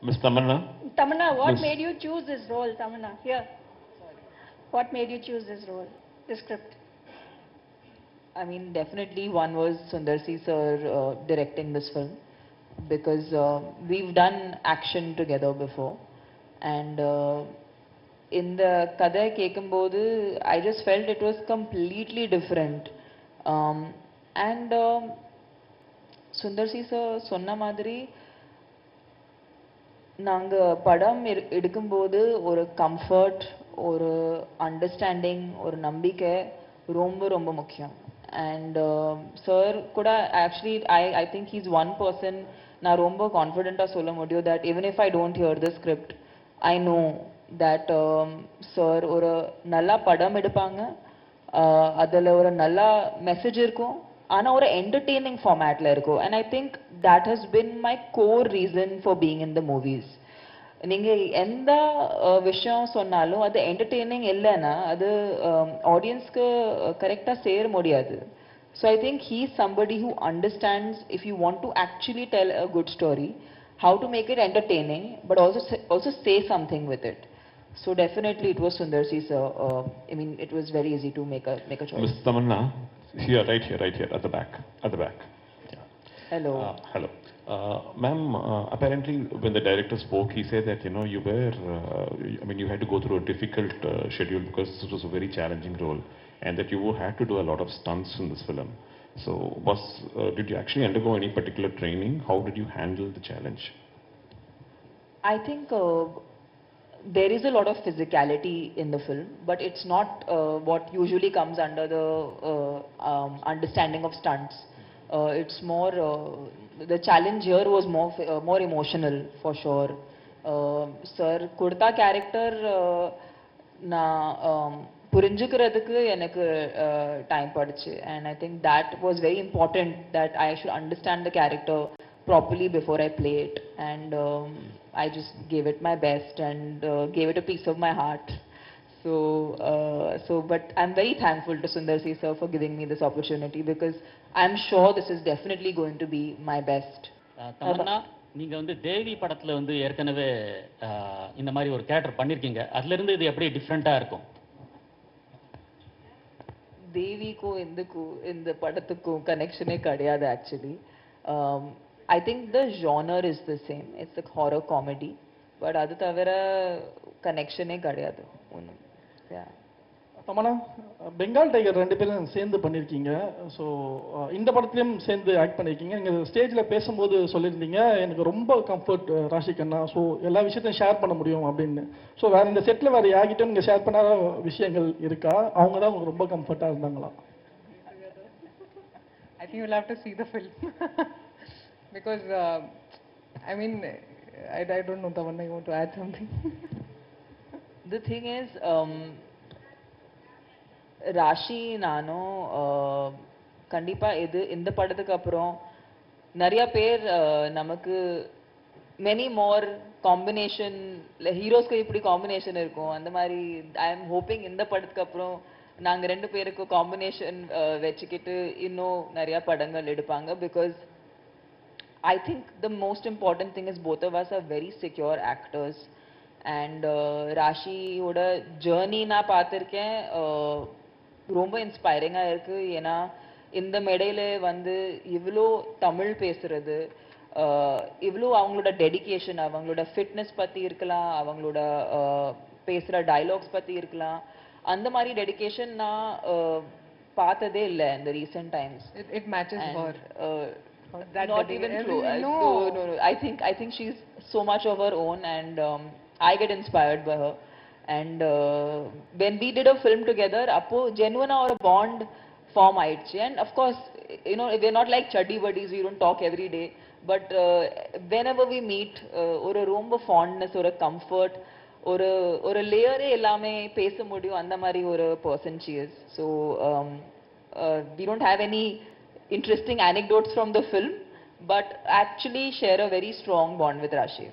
Miss Tamanna? Tamanna, what Miss- made you choose this role, Tamanna? Here. What made you choose this role, this script? I mean, definitely one was Sundar C sir directing this film because we've done action together before, and in the Kadai Kekambodu, I just felt it was completely different. Um, and Sundar C sir சொன்ன மாதிரி நாங்க படம் எடுக்கும்போது ஒரு comfort, ஒரு understanding, ஒரு நம்பிக்கை ரொம்ப ரொம்ப முக்கியம். அண்ட் சார் கூட actually I think he's one person நான் ரொம்ப கான்ஃபிடென்ட்டாக சொல்ல முடியும் that even if I don't here the script I know that sir ஒரு நல்லா படம் எடுப்பாங்க, அதில் ஒரு நல்ல மெசேஜ் இருக்கும், ஆனால் ஒரு என்டர்டெய்னிங் ஃபார்மேட்டில் இருக்கும். And I think that has been my core reason for being in the movies. நீங்கள் எந்த விஷயம் சொன்னாலும் அது என்டர்டெய்னிங் இல்லைன்னா அது ஆடியன்ஸ்க்கு கரெக்டாக சேர முடியாது. So I think he is somebody who understands if you want to actually tell a good story, how to make it entertaining, but also say something with it. So definitely it was Sundar C sir. I mean, it was very easy to make a choice. Miss Tamanna? Here, right here, at the back. At the back. Hello. Hello. Ma'am, apparently when the director spoke, he said that, you were, you had to go through a difficult schedule because this was a very challenging role, and that you had to do a lot of stunts in this film. So did you actually undergo any particular training? How did you handle the challenge? I think there is a lot of physicality in the film, but it's not what usually comes under the understanding of stunts. It's more, the challenge here was more emotional for sure. Sir, Kurta character நான் புரிஞ்சுக்கிறதுக்கு எனக்கு time படுச்சு, and I think that was very important that I should understand the character properly before I play it, and I just gave it my best and gave it a piece of my heart. But I'm very thankful to Sundar C sir for giving me this opportunity because I'm sure this is definitely going to be my best. Tamannaah, நீங்க வந்து தேவி படத்துல வந்து ஏற்கனவே இந்த மாதிரி ஒரு character பண்ணிருக்கீங்க. அதுல இருந்து இது எப்படி டிஃபரெண்டா இருக்கும்? தேவிக்கும் இந்த படத்துக்கும் கனெக்ஷனே கிடையாது actually. I think the genre is the same. It's a horror comedy. But அது தவிர கனெக்ஷனே கிடையாது ஒன்றும். தமன்னா, பெங்கால் டைகர் 2 பேரும் சேர்ந்து பண்ணியிருக்கீங்க. ஸோ இந்த படத்துலையும் சேர்ந்து ஆக்ட் பண்ணியிருக்கீங்க. நீங்கள் ஸ்டேஜில் பேசும்போது சொல்லியிருந்தீங்க எனக்கு ரொம்ப கம்ஃபர்ட் ராஷி கண்ணா, ஸோ எல்லா விஷயத்தையும் ஷேர் பண்ண முடியும் அப்படின்னு. ஸோ வேறு இந்த செட்டில் வேறு யார்கிட்டும் நீங்கள் ஷேர் பண்ணாத விஷயங்கள் இருக்கா? அவங்க தான் உங்களுக்கு ரொம்ப கம்ஃபர்ட்டாக இருந்தாங்களா? I think you'll have to see the film because I mean I don't know, Tamanna, you want to add something? The thing is, Raashi நானும் கண்டிப்பா இந்த படத்துக்கு அப்புறம் நிறைய பேர் நமக்கு மெனி மோர் காம்பினேஷன், ஹீரோஸ்க்கு இப்படி காம்பினேஷன் இருக்கும் அந்த மாதிரி. ஐ எம் ஹோப்பிங் இந்த படத்துக்கு அப்புறம் நாங்க 2 பேருக்கு காம்பினேஷன் வச்சுக்கிட்டு இன்னும் நிறைய படங்கள் எடுப்பாங்க. Because I think the most important thing is both of us are very secure actors, and ராஷியோட ஜேர்னி நான் பார்த்துருக்கேன், ரொம்ப இன்ஸ்பைரிங்காக இருக்குது. ஏன்னா இந்த மேடையில் வந்து இவ்வளோ தமிழ் பேசுறது, இவ்வளோ அவங்களோட டெடிகேஷன், அவங்களோட ஃபிட்னஸ் பற்றி இருக்கலாம், அவங்களோட பேசுகிற டைலாக்ஸ் பற்றி இருக்கலாம், அந்த மாதிரி டெடிகேஷன் நான் பார்த்ததே இல்லை இந்த recent times. It matches her. Not even close. No. I think she's so much of her own, and I get inspired by her. And when we did a film together, appo genuine or a bond form aichu. And of course, we're not like chuddy buddies. We don't talk every day, but whenever we meet, ஒரு ரொம்ப fondness, ஒரு comfort, ஒரு லேயரே எல்லாமே பேச முடியும் அந்த மாதிரி ஒரு person she is. So we don't have any interesting anecdotes from the film, but actually share a very strong bond with Rashi.